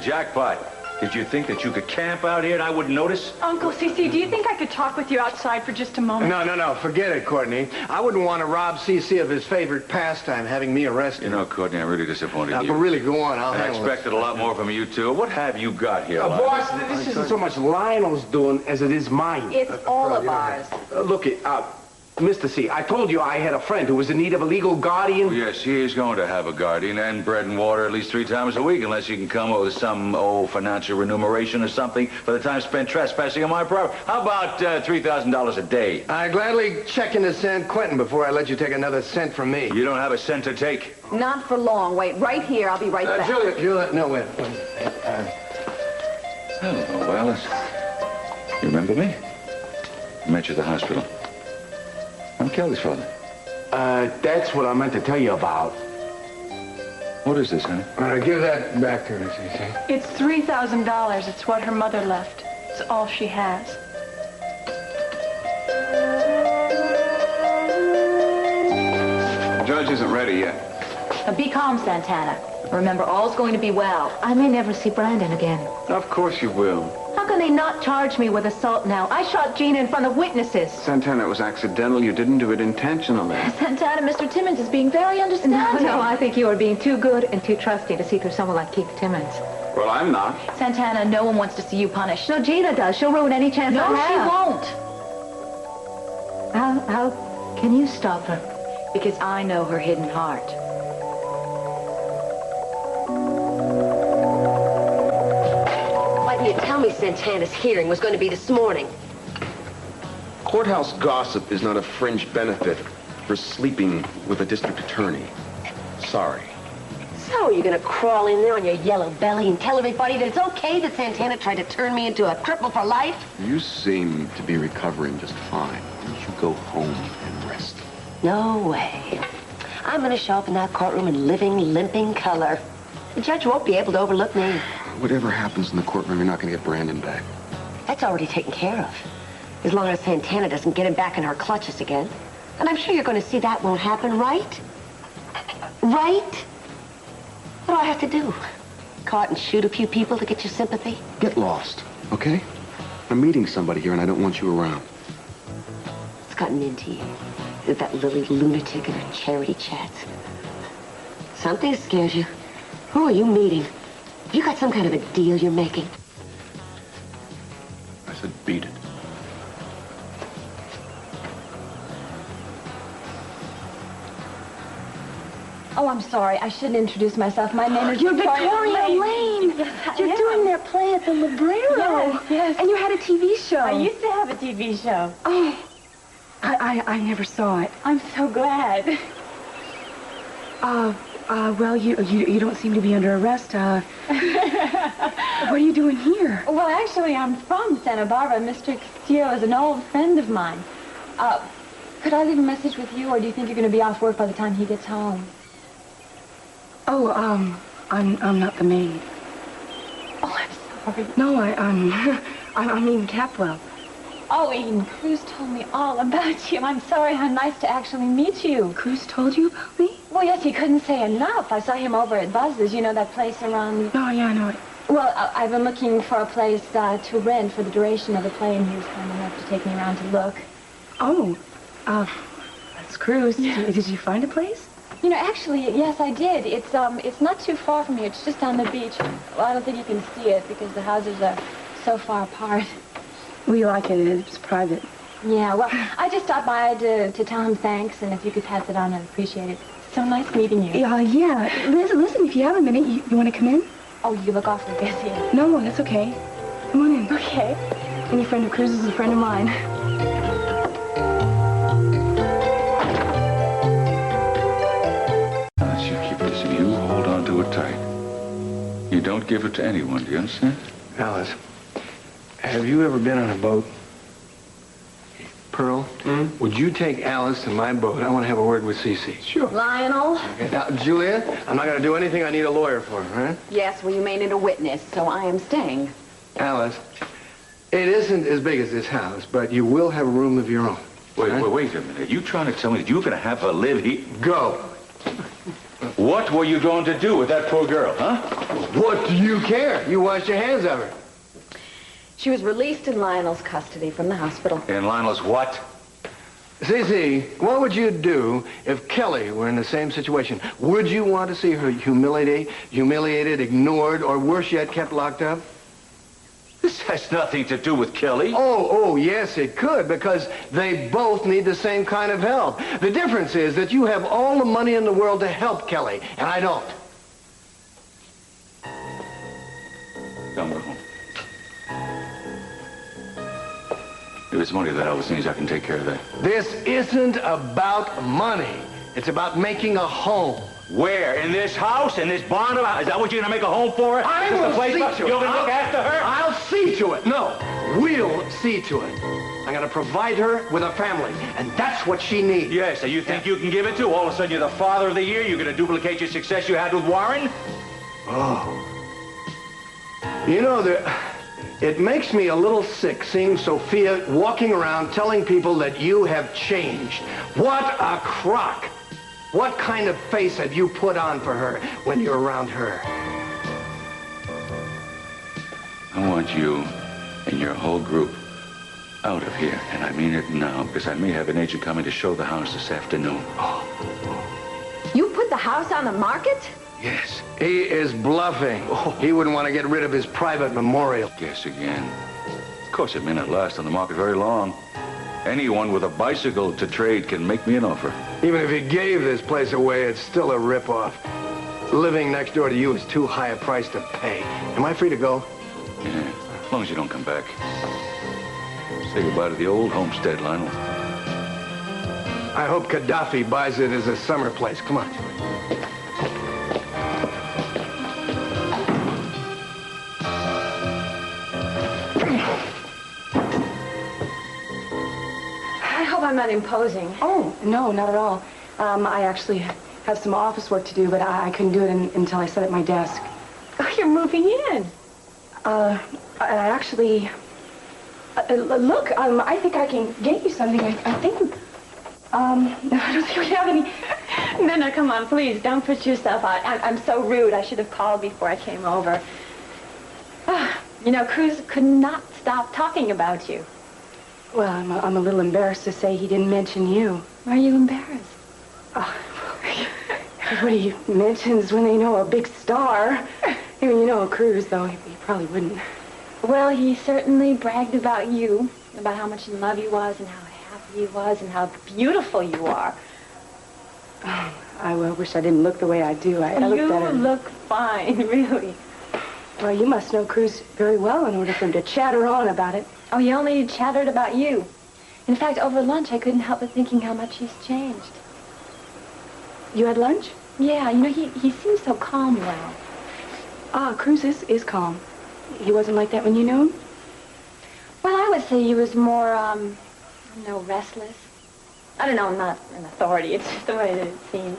jackpot. Did you think that you could camp out here and I wouldn't notice? Uncle СиСи, do you think I could talk with you outside for just a moment? No. Forget it, Courtney. I wouldn't want to rob СиСи of his favorite pastime, having me arrested. You know, Courtney, I'm really disappointed in you. But really, go on. I expected a lot more from you, too. What have you got here, Lionel? Boss, this isn't so much Lionel's doing as it is mine. It's all of ours. Look, Mr. C, I told you I had a friend who was in need of a legal guardian. Oh, yes, he is going to have a guardian and bread and water at least 3 times a week, unless you can come up with some old financial remuneration or something for the time spent trespassing on my property. How about $3,000 a day? I gladly check into San Quentin before I let you take another cent from me. You don't have a cent to take. Not for long. Wait, right here. I'll be right back. Julia, no, wait. Hello, Alice. You remember me? I met you at the hospital. I'm Kelly's father. That's what I meant to tell you about. What is this, honey? Give that back to her, СиСи. It's $3,000. It's what her mother left. It's all she has. The judge isn't ready yet. Now be calm, Santana. Remember, all's going to be well. I may never see Brandon again. Of course you will. How can they not charge me with assault now? I shot Gina in front of witnesses. Santana, it was accidental. You didn't do it intentionally. Santana, Mr. Timmons is being very understanding. No, I think you are being too good and too trusting to see through someone like Keith Timmons. Well, I'm not. Santana, no one wants to see you punished. No, Gina does. She'll ruin any chance I have. No, she won't. How can you stop her? Because I know her hidden heart. You tell me Santana's hearing was going to be this morning. Courthouse gossip is not a fringe benefit for sleeping with a district attorney. Sorry. So you're going to crawl in there on your yellow belly and tell everybody that it's okay that Santana tried to turn me into a cripple for life? You seem to be recovering just fine. Why don't you go home and rest? No way. I'm going to show up in that courtroom in living, limping color. The judge won't be able to overlook me. Whatever happens in the courtroom, you're not going to get Brandon back. That's already taken care of. As long as Santana doesn't get him back in her clutches again. And I'm sure you're going to see that won't happen, right? Right? What do I have to do? Go out and shoot a few people to get your sympathy? Get lost, okay? I'm meeting somebody here, and I don't want you around. What's gotten into you? Is that Lily lunatic and her charity chats? Something scares you. Who are you meeting? You got some kind of a deal you're making? I said beat it. Oh, I'm sorry. I shouldn't introduce myself. My name is You're Victoria Lane. You're doing their play at the Librero. Yes. And you had a TV show. I used to have a TV show. Oh, I never saw it. I'm so glad. Well, you don't seem to be under arrest. What are you doing here? Well, actually, I'm from Santa Barbara. Mr. Castillo is an old friend of mine. Could I leave a message with you, or do you think you're going to be off work by the time he gets home? Oh, I'm not the maid. Oh, I'm sorry. No, I'm Eden Capwell. Oh, Eden, Cruz told me all about you. I'm sorry. How nice to actually meet you. Cruz told you about me? Well, yes, he couldn't say enough. I saw him over at Buzz's. You know that place around... Oh, yeah, I know it. Well, I've been looking for a place to rent for the duration of the play, and he was kind enough to take me around to look. Oh, that's Cruz. Yeah. Did you find a place? You know, actually, yes, I did. It's not too far from here. It's just on the beach. Well, I don't think you can see it because the houses are so far apart. We like it. It's private. Yeah, well, I just stopped by to tell him thanks, and if you could pass it on, I'd appreciate it. So nice meeting you. Yeah. Listen, if you have a minute, you want to come in? Oh, you look awfully busy. No, that's okay. Come on in. Okay. Any friend of Cruz's is a friend of mine. Unless you keep this in you, hold on to it tight. You don't give it to anyone, do you understand? Alice, have you ever been on a boat? Pearl, would you take Alice to my boat? I want to have a word with СиСи. Sure. Lionel? Okay. Now, Julia, I'm not going to do anything I need a lawyer for, right? Yes, well, you may need a witness, so I am staying. Alice, it isn't as big as this house, but you will have a room of your own. Wait a minute. Are you trying to tell me that you're going to have her live here? Go. What were you going to do with that poor girl, huh? What do you care? You washed your hands of her. She was released in Lionel's custody from the hospital. In Lionel's what? Sisi, what would you do if Kelly were in the same situation? Would you want to see her humiliated, ignored, or worse yet, kept locked up? This has nothing to do with Kelly. Oh, yes, it could, because they both need the same kind of help. The difference is that you have all the money in the world to help Kelly, and I don't. Come with home. If it's money that Elvis needs, I can take care of that. This isn't about money. It's about making a home. Where? In this house? In this barn? Is that what you're going to make a home for her? I will see to it. You're going to look after her? I'll see to it. No, we'll see to it. I'm going to provide her with a family, and that's what she needs. Yes, and you think you can give it to? All of a sudden you're the father of the year? You're going to duplicate your success you had with Warren? Oh. You know, it makes me a little sick seeing Sophia walking around telling people that you have changed. What a crock. What kind of face have you put on for her when you're around her? I want you and your whole group out of here, and I mean it now, because I may have an agent coming to show the house this afternoon. You put the house on the market? Yes. He is bluffing. He wouldn't want to get rid of his private memorial. Guess again. Of course, it may not last on the market very long. Anyone with a bicycle to trade can make me an offer. Even if he gave this place away, it's still a ripoff. Living next door to you is too high a price to pay. Am I free to go? Yeah, as long as you don't come back. Say goodbye to the old homestead, Lionel. I hope Gaddafi buys it as a summer place. Come on. I'm not imposing. Oh, no, not at all. I actually have some office work to do, but I couldn't do it until I sat at my desk. Oh, you're moving in. I actually... look, I think I can get you something. I think... I don't think we have any... No, come on, please. Don't put yourself out. I'm so rude. I should have called before I came over. You know, Cruz could not stop talking about you. Well, I'm a little embarrassed to say he didn't mention you. Why are you embarrassed? Everybody mentions when they know a big star. I mean, you know Cruz, though, he probably wouldn't. Well, he certainly bragged about you, about how much in love he was and how happy he was and how beautiful you are. Oh, I wish I didn't look the way I do. I look better. You look fine, really. Well, you must know Cruz very well in order for him to chatter on about it. Oh, he only chattered about you. In fact, over lunch, I couldn't help but thinking how much he's changed. You had lunch? Yeah, you know, he seems so calm now. Cruz is calm. He wasn't like that when you knew him? Well, I would say he was more, I don't know, restless. I don't know, I'm not an authority. It's just the way that it seemed.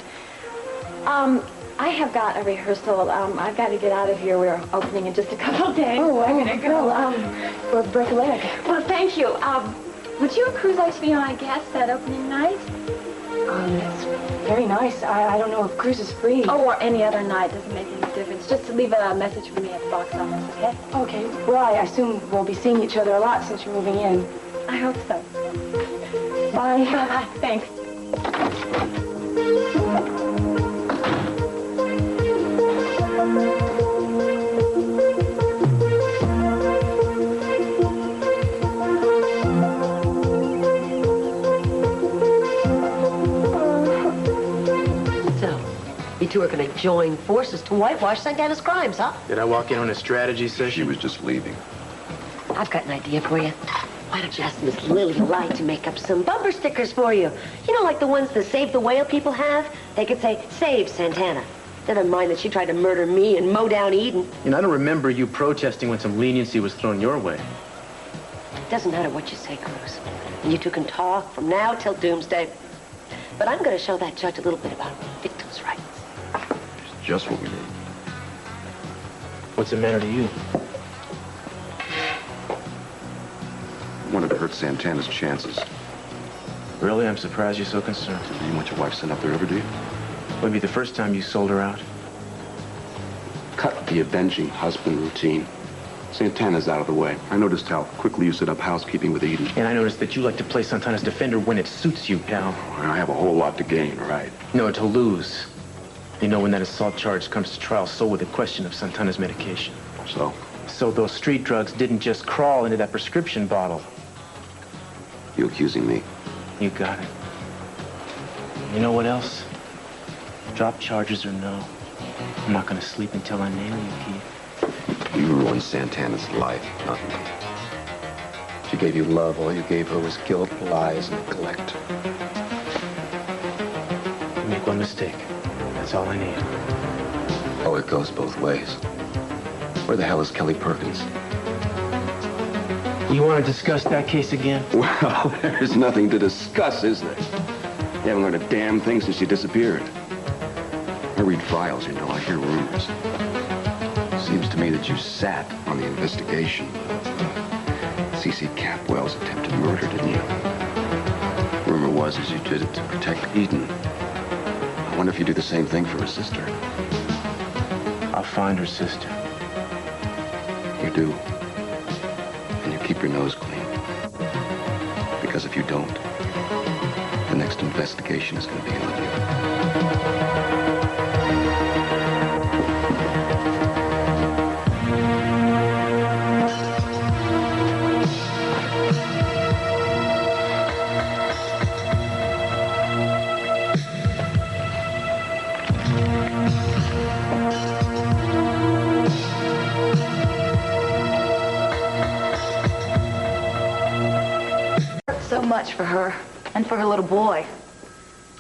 I have got a rehearsal. I've got to get out of here. We're opening in just a couple days. I'm going to go. Or break a leg. Well, thank you. Would you and Cruz like to be my guest that opening night? That's very nice. I don't know if Cruz is free. Oh, or any other night. Doesn't make any difference. Just to leave a message for me at the box office, okay? Okay. Well, I assume we'll be seeing each other a lot since you're moving in. I hope so. Bye. Bye-bye. Thanks. You two are going to join forces to whitewash Santana's crimes, huh? Did I walk in on a strategy session? She was just leaving. I've got an idea for you. Why don't you ask Miss Lily Light to make up some bumper stickers for you? You know, like the ones the Save the Whale people have? They could say, Save Santana. Never mind that she tried to murder me and mow down Eden. You know, I don't remember you protesting when some leniency was thrown your way. It doesn't matter what you say, Cruz. And you two can talk from now till doomsday. But I'm going to show that judge a little bit about victims' rights. It's just what we need. What's the matter to you? I wanted to hurt Santana's chances. Really? I'm surprised you're so concerned. You want your wife sent up there ever, do you? Wouldn't be the first time you sold her out. Cut the avenging husband routine. Santana's out of the way. I noticed how quickly you set up housekeeping with Idен. And I noticed that you like to play Santana's defender when it suits you, pal. I have a whole lot to gain, right? No, to lose. You know, when that assault charge comes to trial, so with the question of Santana's medication. So? So those street drugs didn't just crawl into that prescription bottle. You accusing me? You got it. You know what else? Drop charges or no, I'm not gonna sleep until I nail you, Keith. You ruined Santana's life, not me. She gave you love. All you gave her was guilt, lies, and neglect. You make one mistake. That's all I need. Oh, it goes both ways. Where the hell is Kelly Perkins? You want to discuss that case again? Well, there's nothing to discuss, is there? You haven't learned a damn thing since she disappeared. I read files, you know. I hear rumors. Seems to me that you sat on the investigation of СиСи Capwell's attempted murder, didn't you? Rumor was as you did it to protect Idен. I wonder if you do the same thing for her sister. I'll find her sister. You do. And you keep your nose clean. Because if you don't, the next investigation is going to be on you. So much for her and for her little boy.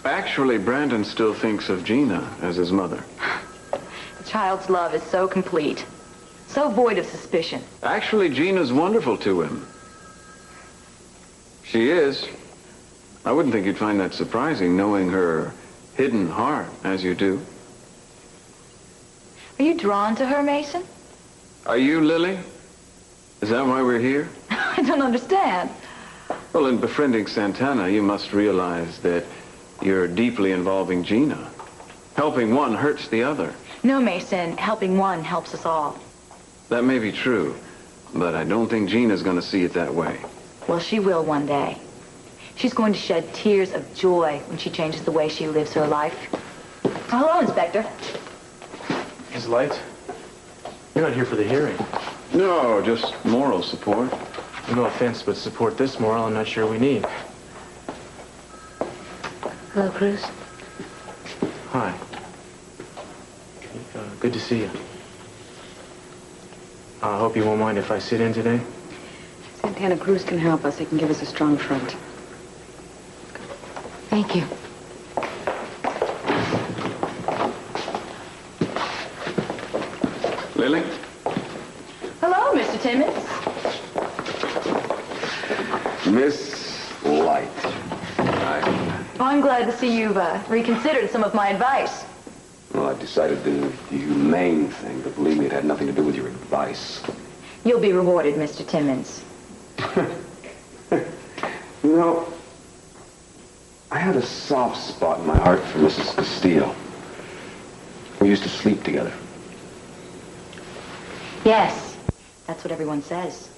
Actually, Brandon still thinks of Gina as his mother. The child's love is so complete, so void of suspicion. Actually, Gina's wonderful to him. She is. I wouldn't think you'd find that surprising, knowing her hidden heart as you do. Are you drawn to her, Meyson? Are you, Lily? Is that why we're here? I don't understand. Well, in befriending Santana, you must realize that you're deeply involving Gina. Helping one hurts the other. No, Meyson, helping one helps us all. That may be true, but I don't think Gina's going to see it that way. Well, she will one day. She's going to shed tears of joy when she changes the way she lives her life. Hello, Inspector. His light? You're not here for the hearing. No, just moral support. No offense, but support this moral I'm not sure we need. Hello, Cruz. Hi. Good to see you. I hope you won't mind if I sit in today. Santana Cruz can help us. He can give us a strong front. Thank you. Lily? Hello, Mr. Timmons. Miss Light. Oh, I'm glad to see you've reconsidered some of my advice. Well, I've decided to do the humane thing, but believe me, it had nothing to do with your advice. You'll be rewarded, Mr. Timmons. You know, I had a soft spot in my heart for Mrs. Castillo. We used to sleep together. Yes, that's what everyone says.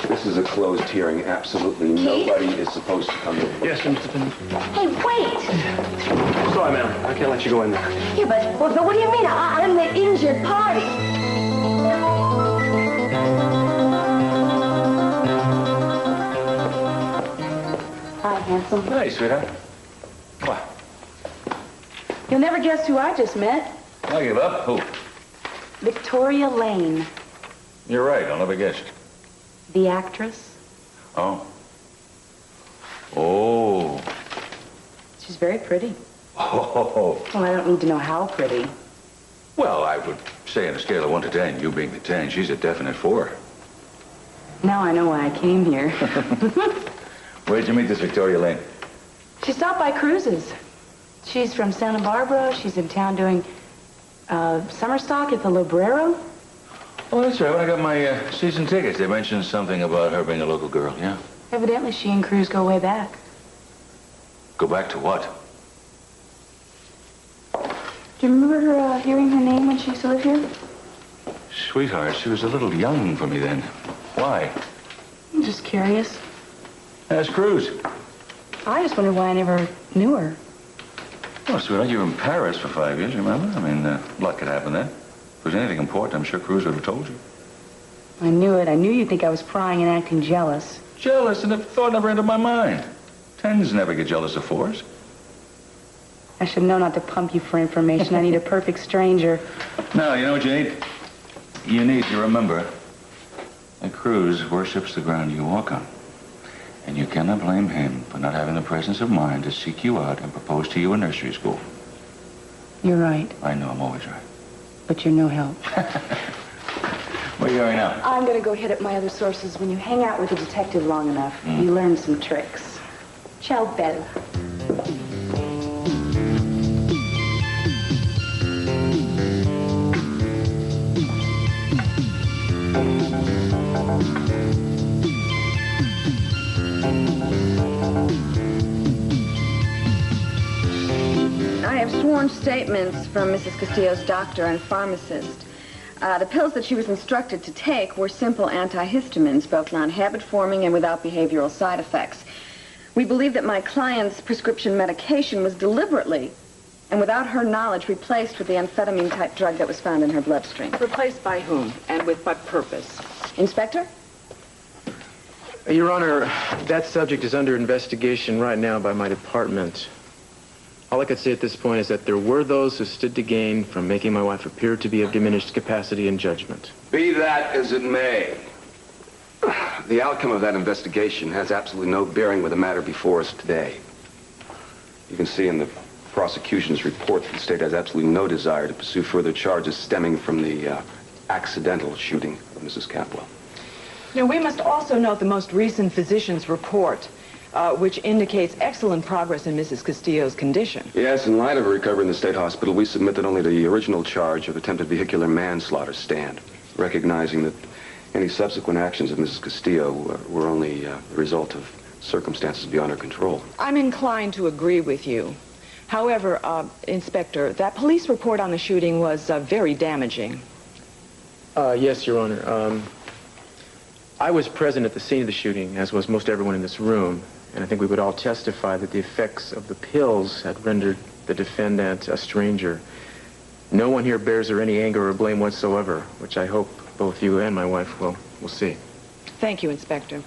This is a closed hearing. Absolutely nobody is supposed to come in. Yes, Mr. Timmons. Hey, wait! Sorry, ma'am. I can't let you go in there. Yeah, but what do you mean? I'm the injured party. Hi, handsome. Hey, sweetheart. What? You'll never guess who I just met. I give up. Who? Victoria Lane. You're right. I'll never guess it. The actress. Oh. Oh. She's very pretty. Oh. Well, I don't need to know how pretty. Well, I would say on a scale of 1 to 10, you being the 10, she's a definite 4. Now I know why I came here. Where'd you meet this Victoria Lane? She stopped by Cruz's. She's from Santa Barbara. She's in town doing summer stock at the Librero. Oh, that's right. When I got my season tickets, they mentioned something about her being a local girl, yeah? Evidently, she and Cruz go way back. Go back to what? Do you remember hearing her name when she used to live here? Sweetheart, she was a little young for me then. Why? I'm just curious. Ask Cruz. I just wonder why I never knew her. Well, sweetheart, you were in Paris for 5 years, remember? I mean, a lot could happen then. If there was anything important, I'm sure Cruz would have told you. I knew it. I knew you'd think I was prying and acting jealous. Jealous? And the thought never entered my mind. Tens never get jealous of fours. I should know not to pump you for information. I need a perfect stranger. Now, you know what you need? You need to remember that Cruz worships the ground you walk on. And you cannot blame him for not having the presence of mind to seek you out and propose to you in nursery school. You're right. I know, I'm always right. But you're no help. Where are you going now? I'm going to go hit up my other sources. When you hang out with a detective long enough, you learn some tricks. Ciao, Bella. I have sworn statements from Mrs. Castillo's doctor and pharmacist. The pills that she was instructed to take were simple antihistamines, both non-habit-forming and without behavioral side effects. We believe that my client's prescription medication was deliberately and without her knowledge replaced with the amphetamine-type drug that was found in her bloodstream. Replaced by whom and with what purpose? Inspector? Your Honor, that subject is under investigation right now by my department. All I could say at this point is that there were those who stood to gain from making my wife appear to be of diminished capacity and judgment. Be that as it may, the outcome of that investigation has absolutely no bearing with the matter before us today. You can see in the prosecution's report that the state has absolutely no desire to pursue further charges stemming from the accidental shooting of Mrs. Capwell. Now, we must also note the most recent physician's report, which indicates excellent progress in Mrs. Castillo's condition. Yes, in light of her recovery in the state hospital, we submit that only the original charge of attempted vehicular manslaughter stand, recognizing that any subsequent actions of Mrs. Castillo were only the result of circumstances beyond her control. I'm inclined to agree with you. However, Inspector, that police report on the shooting was very damaging. Yes, Your Honor. I was present at the scene of the shooting, as was most everyone in this room, and I think we would all testify that the effects of the pills had rendered the defendant a stranger. No one here bears her any anger or blame whatsoever, which I hope both you and my wife will see. Thank you, Inspector.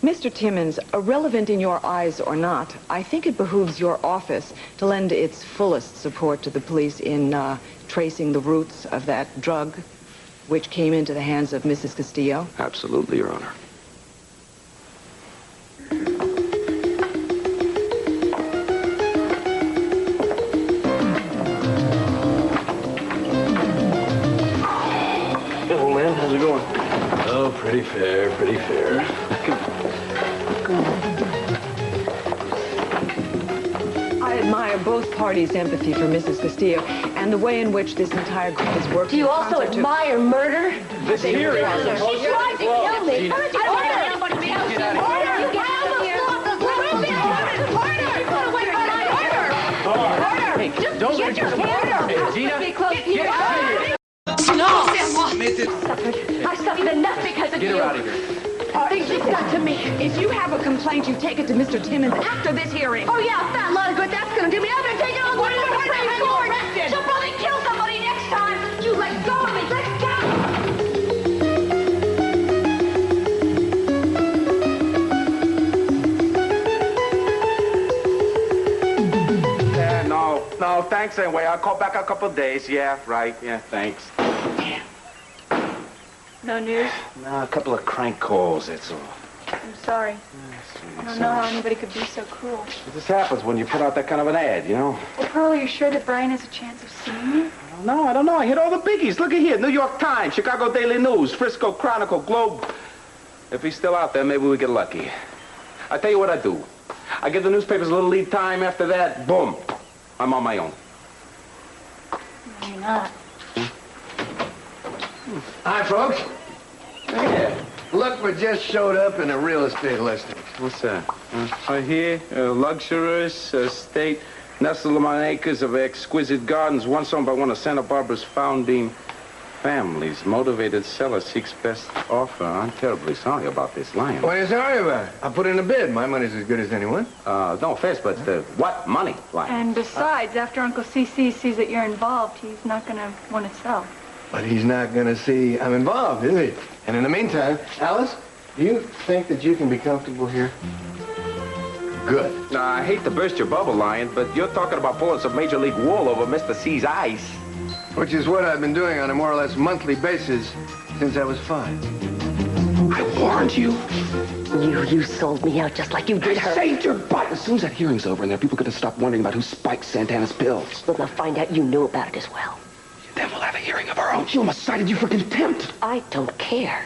Mr. Timmons, irrelevant in your eyes or not, I think it behooves your office to lend its fullest support to the police in tracing the roots of that drug which came into the hands of Mrs. Castillo. Absolutely, Your Honor. Hello, man. How's it going? Oh, pretty fair, pretty fair. I admire both parties' empathy for Mrs. Castillo and the way in which this entire group has worked. Do you also admire murder? This hearing is She tried to kill me. Gina. Hey, don't get your hand. Gina, get out of here. I suffered enough because of you. Get her out of here. Things you've done to me. If you have a complaint, you take it to Mr. Timmons after this hearing. Oh, yeah, a fat lot of good that's going to do me. I'm going to take it on the Supreme Court. She'll probably kill somebody next time. You let go of me. Let go. No, thanks anyway. I'll call back a couple of days. Yeah, right. Yeah, thanks. No news? No, a couple of crank calls, that's all. I'm sorry. I don't know how anybody could be so cruel. This happens when you put out that kind of an ad, you know? Well, Pearl, are you sure that Brian has a chance of seeing me? I don't know. I hit all the biggies. Look at here. New York Times, Chicago Daily News, Frisco Chronicle, Globe. If he's still out there, maybe we get lucky. I tell you what I do. I give the newspapers a little lead time. After that, boom. I'm on my own. No, you're not. Hi, folks. Yeah. Look, we just showed up in a real estate listing. What's that? Right here, luxurious estate, nestled among acres of exquisite gardens, once owned by one of Santa Barbara's founding families. Motivated seller seeks best offer. I'm terribly sorry about this, Lionel. What are you sorry about? I put in a bid. My money's as good as anyone. No offense, but what money, Lionel? And besides, after Uncle СиСи sees that you're involved, he's not going to want to sell. But he's not going to see I'm involved, is he? And in the meantime, Alice, do you think that you can be comfortable here? Good. I hate to burst your bubble, Lion, but you're talking about pulling some Major League wool over Mr. C's eyes. Which is what I've been doing on a more or less monthly basis since I was 5. I warned you. You sold me out just like you did her. I saved your butt. As soon as that hearing's over and there, people are going to stop wondering about who spiked Santana's pills. Well, they'll find out you knew about it as well. Then we'll have a hearing of our own. She almost cited you for contempt. I don't care.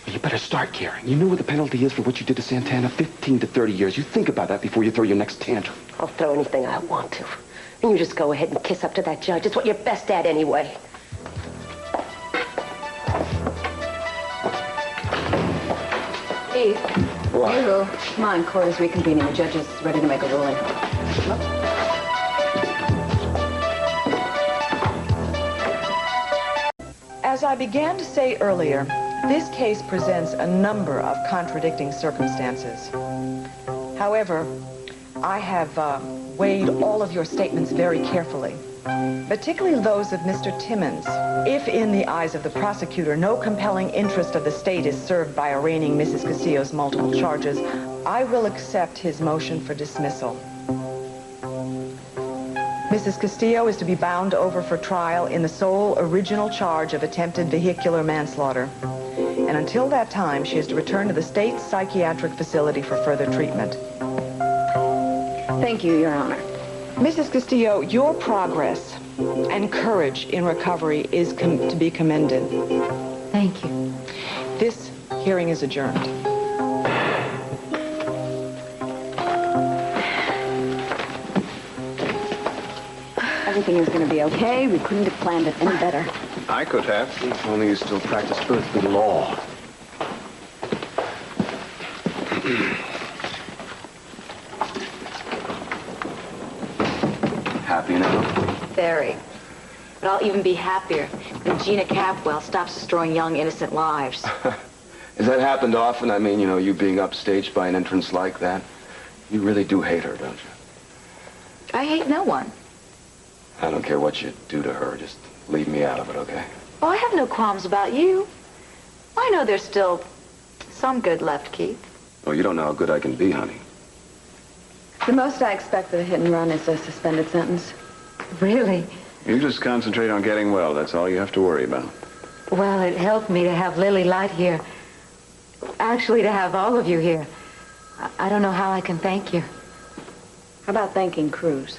Well, you better start caring. You know what the penalty is for what you did to Santana? 15 to 30 years. You think about that before you throw your next tantrum. I'll throw anything I want to. And you just go ahead and kiss up to that judge. It's what you're best at anyway. Keith. What? You. Come on, court is reconvening. The judge is ready to make a ruling. As I began to say earlier, this case presents a number of contradicting circumstances. However, I have weighed all of your statements very carefully, particularly those of Mr. Timmons. If, in the eyes of the prosecutor, no compelling interest of the state is served by arraigning Mrs. Castillo's multiple charges, I will accept his motion for dismissal. Mrs. Castillo is to be bound over for trial in the sole original charge of attempted vehicular manslaughter. And until that time, she is to return to the state psychiatric facility for further treatment. Thank you, Your Honor. Mrs. Castillo, your progress and courage in recovery is to be commended. Thank you. This hearing is adjourned. Everything is going to be okay. We couldn't have planned it any better. I could have. If only you still practiced earthly law. Happy now? Very. But I'll even be happier when Gina Capwell stops destroying young, innocent lives. Has that happened often? I mean, you being upstaged by an entrance like that? You really do hate her, don't you? I hate no one. I don't care what you do to her. Just leave me out of it, okay? Oh, I have no qualms about you. I know there's still some good left, Keith. Oh, you don't know how good I can be, honey. The most I expect for the hit and run is a suspended sentence. Really? You just concentrate on getting well. That's all you have to worry about. Well, it helped me to have Lily Light here. Actually, to have all of you here. I don't know how I can thank you. How about thanking Cruz?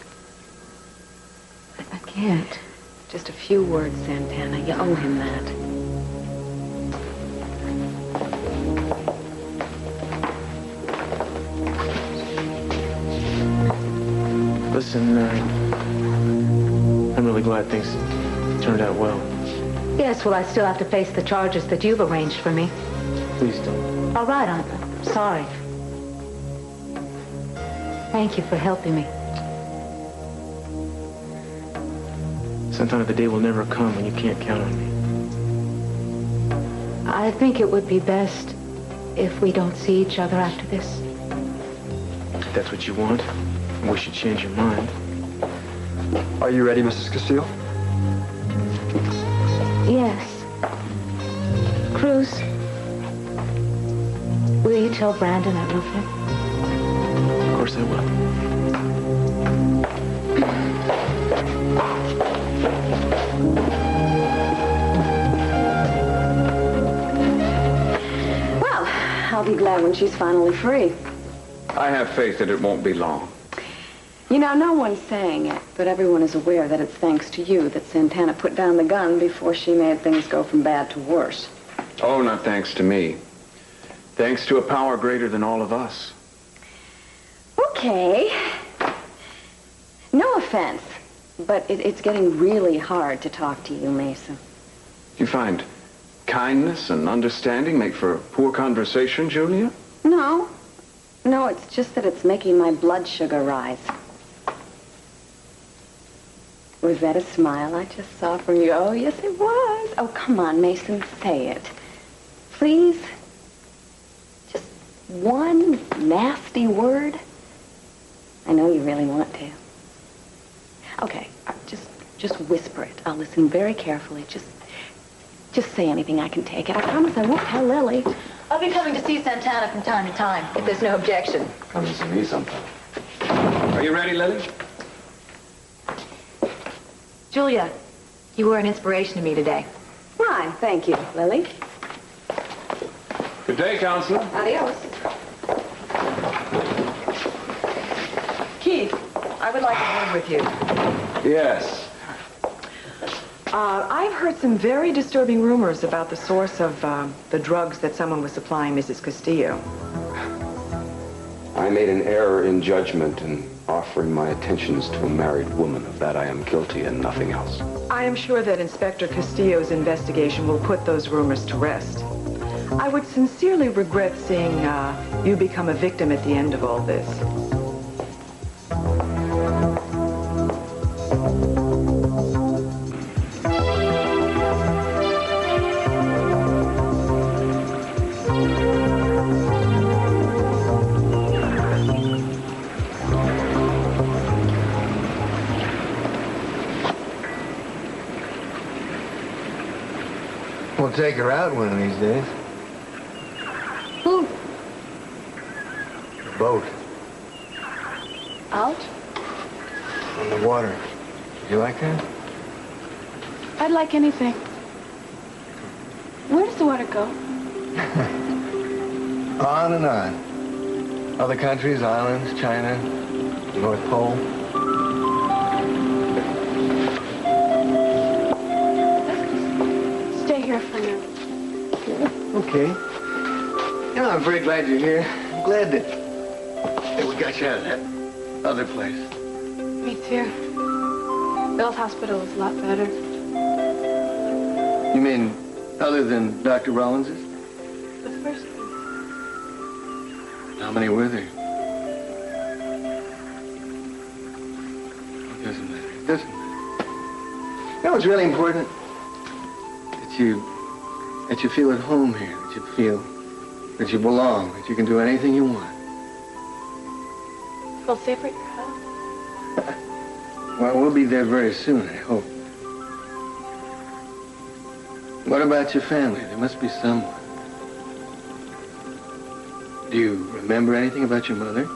I can't. Just a few words, Santana. You owe him that. Listen, I'm really glad things turned out well. Yes, well, I still have to face the charges that you've arranged for me. Please don't. All right, I'm sorry. Thank you for helping me. Santana, the day will never come when you can't count on me. I think it would be best if we don't see each other after this. If that's what you want, we should change your mind. Are you ready, Mrs. Castillo? Yes. Cruz, will you tell Brandon I love him? Of course I will. Well, I'll be glad when she's finally free. I have faith that it won't be long. You know, no one's saying it, but everyone is aware that it's thanks to you that Santana put down the gun before she made things go from bad to worse. Oh, not thanks to me. Thanks to a power greater than all of us. Okay. No offense, but it's getting really hard to talk to you, Meyson. You find kindness and understanding make for poor conversation, Julia? No. No, it's just that it's making my blood sugar rise. Was that a smile I just saw from you? Oh, yes, it was. Oh, come on, Mason, say it. Please? Just one nasty word? I know you really want to. Okay, just whisper it. I'll listen very carefully. Just say anything I can take it. I promise I won't tell Lily. I'll be coming to see Santana from time to time, if there's no objection. Come to see me sometime. Are you ready, Lily? Julia, you were an inspiration to me today. Why, thank you, Lily. Good day, Counselor. Adios. Keith, I would like a word with you. Yes. I've heard some very disturbing rumors about the source of the drugs that someone was supplying Mrs. Castillo. I made an error in judgment in offering my attentions to a married woman. Of that I am guilty and nothing else. I am sure that Inspector Castillo's investigation will put those rumors to rest. I would sincerely regret seeing you become a victim at the end of all this. We'll take her out one of these days. Who? The boat. Out? On the water. You like that? I'd like anything. Where does the water go? On and on. Other countries, islands, China, North Pole. Stay here for now. Okay. You know, I'm very glad you're here. I'm glad that we got you out of that other place. Me too. Bill's hospital was a lot better. You mean other than Dr. Rollins's? The first one. How many were there? It doesn't matter. It doesn't matter. You know what's really important? That you feel at home here, that you feel that you belong, that you can do anything you want. Feel safer at your house? Well, we'll be there very soon, I hope. What about your family? There must be someone. Do you remember anything about your mother?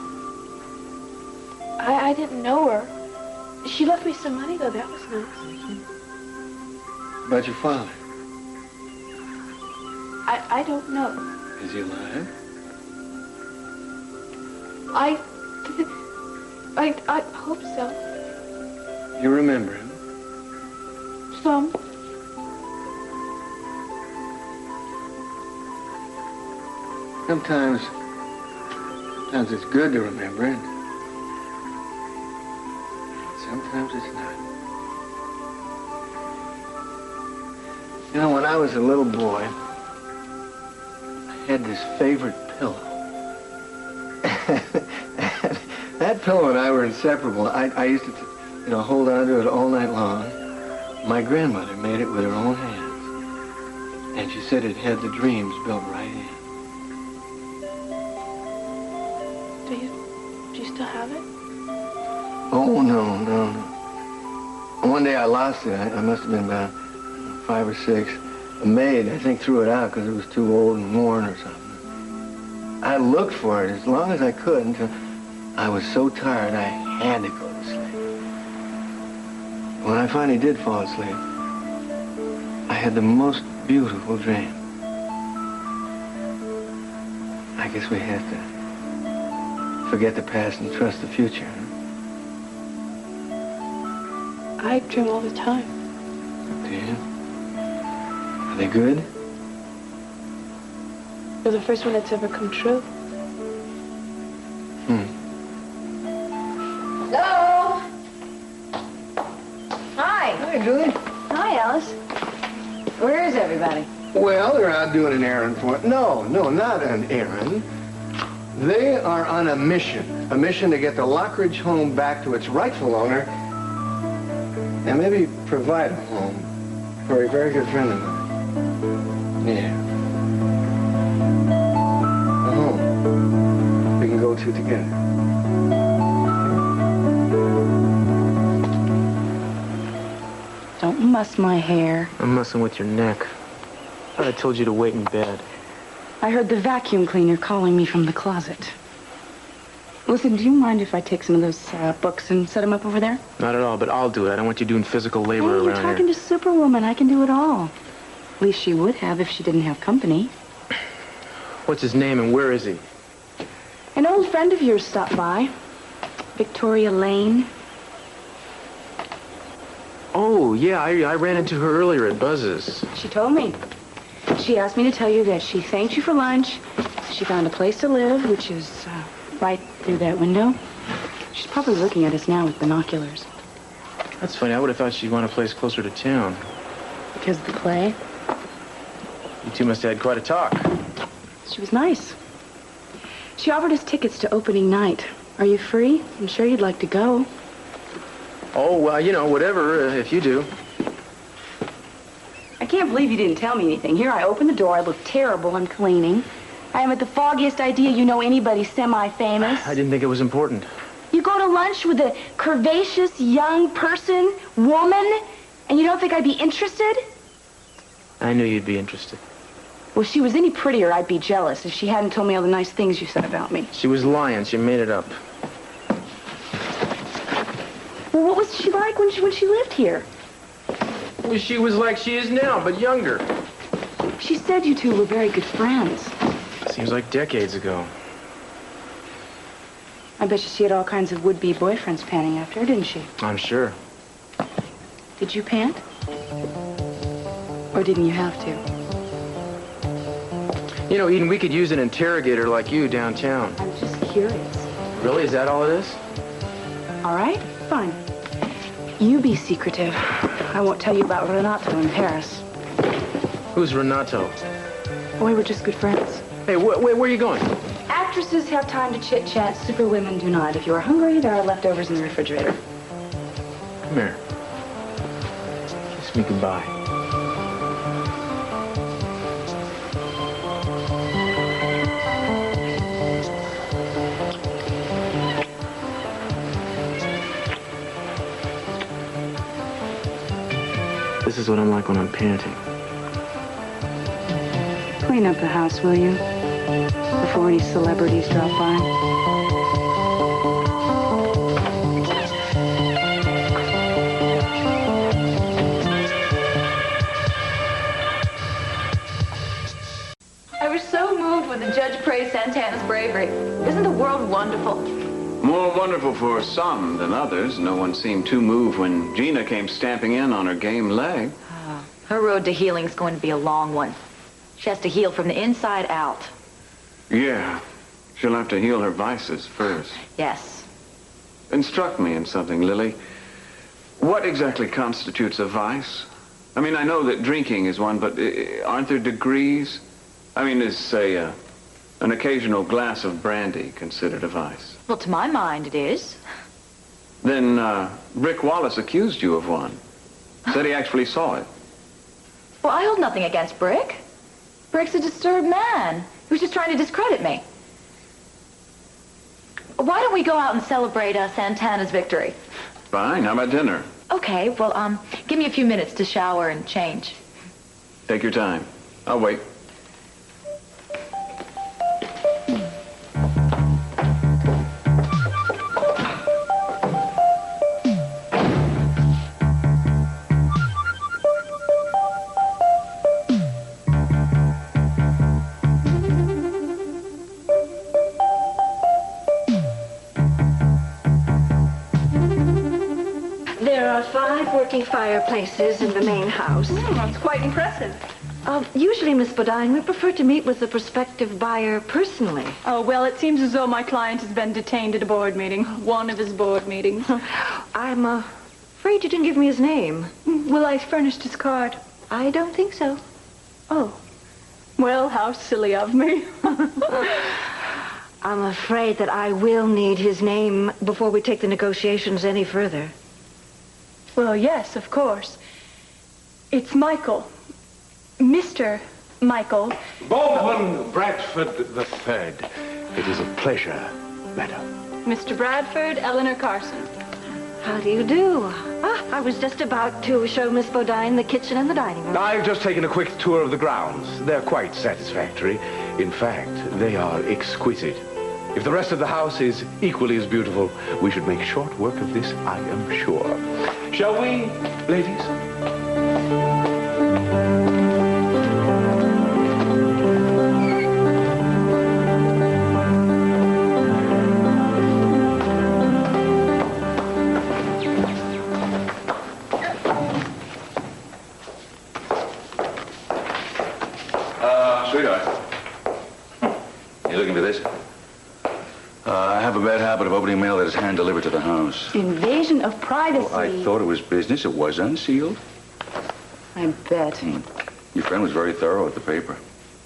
I didn't know her. She left me some money, though. That was nice. About your father? I don't know. Is he alive? I hope so. You remember him? Some. Sometimes it's good to remember it. Sometimes it's not. You know, when I was a little boy, I had this favorite pillow. That pillow and I were inseparable. I used to, hold on to it all night long. My grandmother made it with her own hands. And she said it had the dreams built right in. Do you still have it? Oh, no. One day I lost it. I must have been about 5 or 6. A maid, I think, threw it out because it was too old and worn or something. I looked for it as long as I could until I was so tired I had to go to sleep. When I finally did fall asleep, I had the most beautiful dream. I guess we have to forget the past and trust the future. I dream all the time. Do you? Are they good? You're the first one that's ever come true. Hello? Hi. Hi, Julie. Hi, Alice. Where is everybody? Well, they're out doing an errand for it. No, not an errand. They are on a mission to get the Lockridge home back to its rightful owner and maybe provide a home for a very good friend of mine. Yeah. A home we can go to together. Don't muss my hair. I'm messing with your neck. I thought I told you to wait in bed. I heard the vacuum cleaner calling me from the closet. Listen, do you mind if I take some of those books and set them up over there? Not at all, but I'll do it. I don't want you doing physical labor Hey, you're around talking here. to Superwoman. I can do it all. At least she would have if she didn't have company. What's his name and where is he? An old friend of yours stopped by. Victoria Lane. Oh, yeah, I ran into her earlier at Buzz's. She told me. She asked me to tell you that she thanked you for lunch. She found a place to live, which is right through that window. She's probably looking at us now with binoculars. That's funny. I would have thought she'd want a place closer to town. Because of the play? You two must have had quite a talk. She was nice. She offered us tickets to opening night. Are you free? I'm sure you'd like to go. Oh, well, you know, whatever, if you do. I can't believe you didn't tell me anything. Here, I open the door. I look terrible. I'm cleaning. I haven't the foggiest idea you know anybody semi-famous. I didn't think it was important. You go to lunch with a curvaceous young person, woman, and you don't think I'd be interested? I knew you'd be interested. Well, if she was any prettier, I'd be jealous if she hadn't told me all the nice things you said about me. She was lying. She made it up. Well, what was she like when she lived here? Well, she was like she is now, but younger. She said you two were very good friends. Seems like decades ago. I bet you she had all kinds of would-be boyfriends panning after her, didn't she? I'm sure. Did you pant? Or didn't you have to? You know, Eden, we could use an interrogator like you downtown. I'm just curious. Really? Is that all it is? All right, fine. You be secretive. I won't tell you about Renato in Paris. Who's Renato? We were just good friends. Hey, where are you going? Actresses have time to chit-chat. Superwomen do not. If you are hungry, there are leftovers in the refrigerator. Come here. Kiss me goodbye. This is what I'm like when I'm panting. Clean up the house, will you? Before any celebrities drop by. I was so moved when the judge praised Santana's bravery. Isn't the world wonderful? More wonderful for some than others. No one seemed too moved when Gina came stamping in on her game leg. Her road to healing's going to be a long one. She has to heal from the inside out. Yeah, she'll have to heal her vices first. Yes. Instruct me in something, Lily. What exactly constitutes a vice? I mean, I know that drinking is one, but aren't there degrees? I mean, is, say, an occasional glass of brandy considered a vice? Well, to my mind, it is. Then Rick Wallace accused you of one. Said he actually saw it. Well, I hold nothing against Brick. Brick's a disturbed man who's just trying to discredit me. Why don't we go out and celebrate Santana's victory? Fine. How about dinner? Okay, well, give me a few minutes to shower and change. Take your time. I'll wait. There are 5 working fireplaces in the main house. That's quite impressive. Usually, Miss Bodine, we prefer to meet with the prospective buyer personally. Oh, well, it seems as though my client has been detained at a board meeting. One of his board meetings. I'm afraid you didn't give me his name. Well, I furnished his card. I don't think so. Oh. Well, how silly of me. I'm afraid that I will need his name before we take the negotiations any further. Well, yes, of course. It's Michael. Mr. Michael. Baldwin Bradford III. It is a pleasure, madam. Mr. Bradford, Eleanor Carson. How do you do? I was just about to show Miss Bodine the kitchen and the dining room. I've just taken a quick tour of the grounds. They're quite satisfactory. In fact, they are exquisite. If the rest of the house is equally as beautiful, we should make short work of this, I am sure. Shall we, ladies? Sweetheart, you looking for this? I have a bad habit of opening mail that is hand-delivered to the house. Invasion of privacy. Well, I thought it was business. It was unsealed. I bet. Your friend was very thorough with the paper.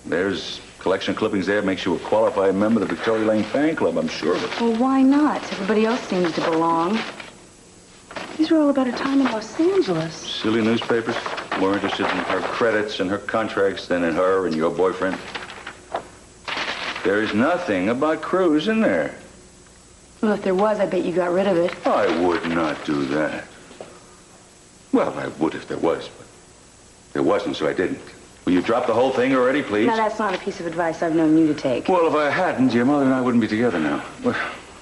There's collection clippings there. Makes you a qualified member of the Victoria Lane fan club, I'm sure of it. Well, why not? Everybody else seems to belong. These were all about her time in Los Angeles. Silly newspapers. More interested in her credits and her contracts than in her and your boyfriend. There is nothing about Cruz in there. Well, if there was, I bet you got rid of it. I would not do that. Well, I would if there was, but there wasn't, so I didn't. Will you drop the whole thing already, please? Now, that's not a piece of advice I've known you to take. Well, if I hadn't, your mother and I wouldn't be together now. Well,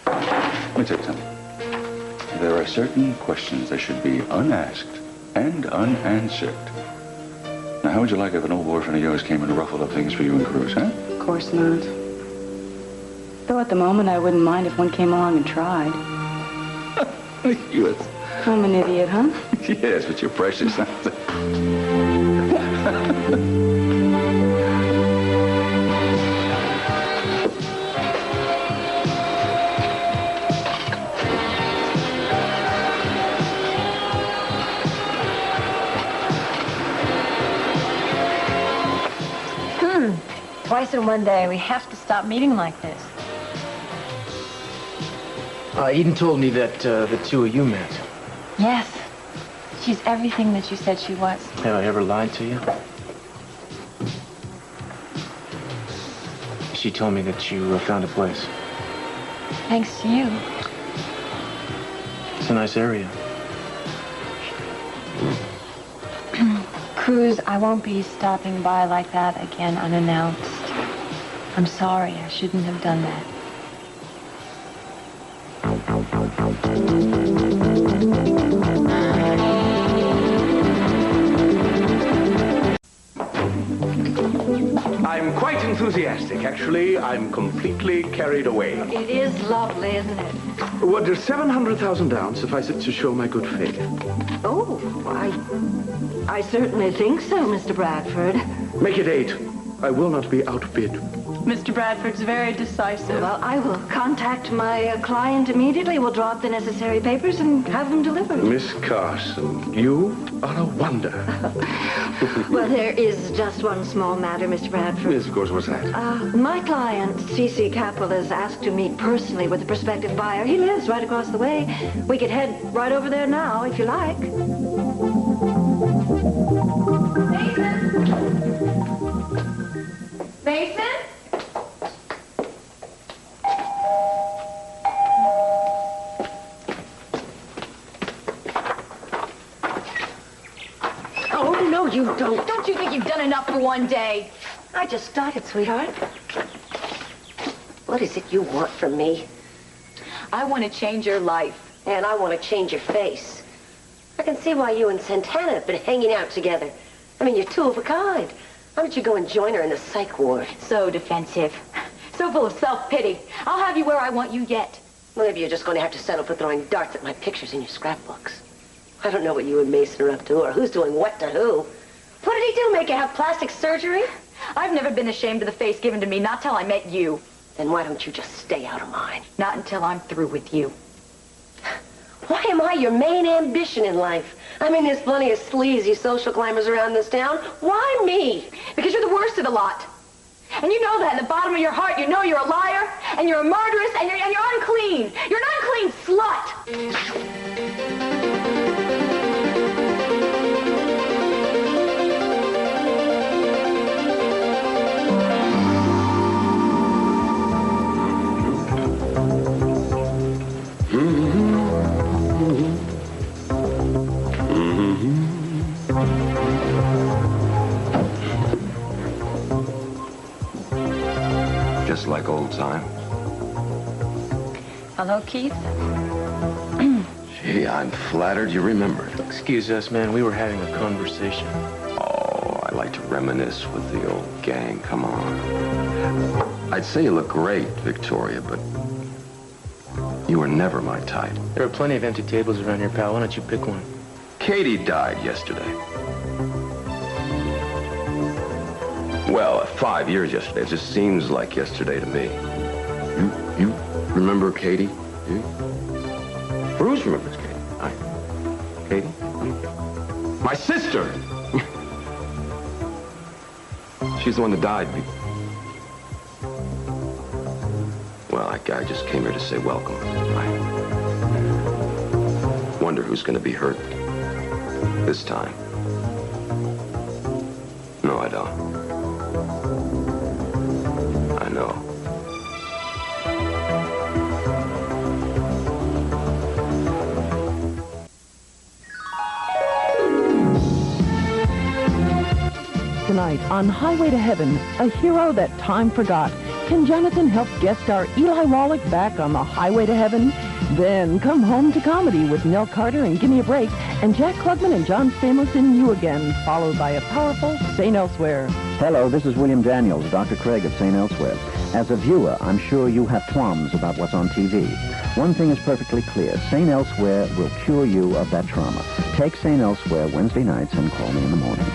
let me tell you something. There are certain questions that should be unasked and unanswered. Now, how would you like if an old boyfriend of yours came and ruffled up things for you and Cruz, huh? Of course not. Though at the moment, I wouldn't mind if one came along and tried. You I'm an idiot, huh? Yes, but you're precious. Twice in one day. We have to stop meeting like this. Eden told me that the two of you met. Yes. She's everything that you said she was. Have I ever lied to you? She told me that you found a place. Thanks to you. It's a nice area. Cruz, I won't be stopping by like that again unannounced. I'm sorry. I shouldn't have done that. I'm quite enthusiastic, actually. I'm completely carried away. It is lovely, isn't it? Would $700,000 suffice it to show my good faith? Oh, I certainly think so, Mr. Bradford. Make it 8. I will not be outbid. Mr. Bradford's very decisive. Well, I will contact my client immediately. We'll draw up the necessary papers and have them delivered. Miss Carson, you are a wonder. Well, there is just one small matter, Mr. Bradford. Yes, of course. What's that? My client, СиСи Capital, is asked to meet personally with a prospective buyer. He lives right across the way. We could head right over there now, if you like. Mason? Mason? Oh, no, you don't. Don't you think you've done enough for one day? I just started, sweetheart. What is it you want from me? I want to change your life. And I want to change your face. I can see why you and Santana have been hanging out together. I mean, you're two of a kind. Why don't you go and join her in the psych ward? So defensive. So full of self-pity. I'll have you where I want you yet. Well, maybe you're just going to have to settle for throwing darts at my pictures in your scrapbooks. I don't know what you and Mason are up to or who's doing what to who. What did he do, make you have plastic surgery? I've never been ashamed of the face given to me, not till I met you. Then why don't you just stay out of mine? Not until I'm through with you. Why am I your main ambition in life? I mean, there's plenty of sleazy social climbers around this town. Why me? Because you're the worst of the lot. And you know that in the bottom of your heart. You know you're a liar, and you're a murderess, and you're unclean. You're an unclean slut. Just like old time. Hello, Keith. Gee, I'm flattered you remembered. Excuse us, man. We were having a conversation. Oh, I like to reminisce with the old gang. Come on. I'd say you look great, Victoria, but you were never my type. There are plenty of empty tables around here, pal. Why don't you pick one? Katie died yesterday. Well, 5 years yesterday. It just seems like yesterday to me. You remember Katie? You? Bruce remembers Katie. Katie? My sister! She's the one that died. Well, I just came here to say welcome. I wonder who's going to be hurt this time. No, I don't. I know. Tonight on Highway to Heaven, a hero that time forgot. Can Jonathan help guest star Eli Wallach back on the Highway to Heaven? Then come home to comedy with Nell Carter and Gimme a Break, and Jack Klugman and John Stamos in You Again, followed by a powerful St. Elsewhere. Hello, this is William Daniels, Dr. Craig of St. Elsewhere. As a viewer, I'm sure you have qualms about what's on TV. One thing is perfectly clear. St. Elsewhere will cure you of that trauma. Take St. Elsewhere Wednesday nights and call me in the morning.